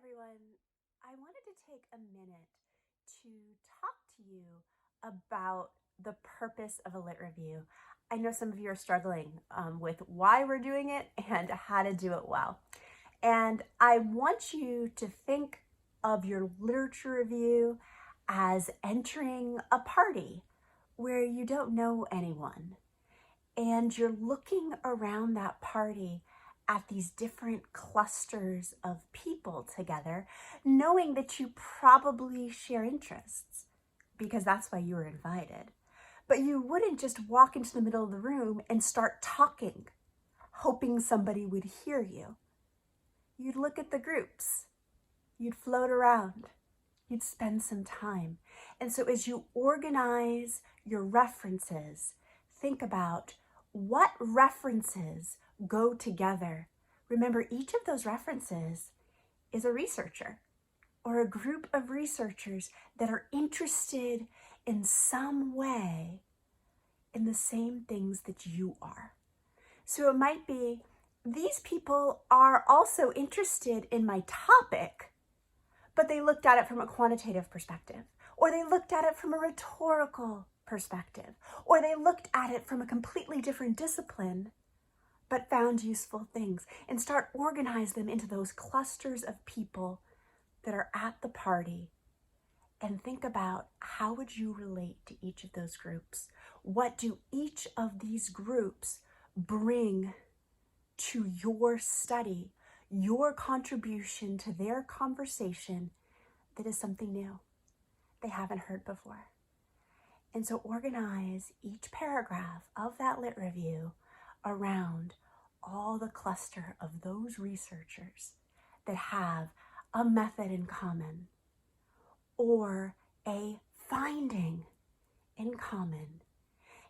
everyone. I wanted to take a minute to talk to you about the purpose of a lit review. I know some of you are struggling with why we're doing it and how to do it well. And I want you to think of your literature review as entering a party where you don't know anyone. And you're looking around that party at these different clusters of people together, knowing that you probably share interests because that's why you were invited. But you wouldn't just walk into the middle of the room and start talking, hoping somebody would hear you. You'd look at the groups, you'd float around, you'd spend some time. And so as you organize your references, think about what references go together. Remember, each of those references is a researcher or a group of researchers that are interested in some way in the same things that you are. So it might be, these people are also interested in my topic, but they looked at it from a quantitative perspective, or they looked at it from a rhetorical perspective, or they looked at it from a completely different discipline, but found useful things, and start organize them into those clusters of people that are at the party. And think about, how would you relate to each of those groups? What do each of these groups bring to your study, your contribution to their conversation that is something new they haven't heard before? And so organize each paragraph of that lit review around all the cluster of those researchers that have a method in common or a finding in common.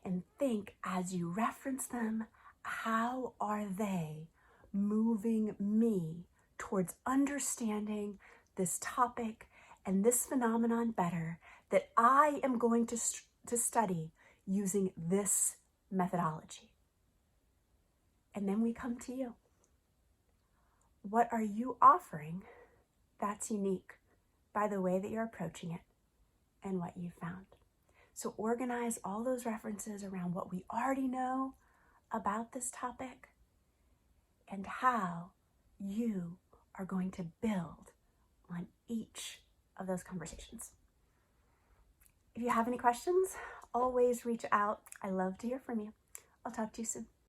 And think, as you reference them, how are they moving me towards understanding this topic and this phenomenon better that I am going to study using this methodology? And then we come to you. What are you offering that's unique by the way that you're approaching it and what you found? So organize all those references around what we already know about this topic and how you are going to build on each of those conversations. If you have any questions, always reach out. I love to hear from you. I'll talk to you soon.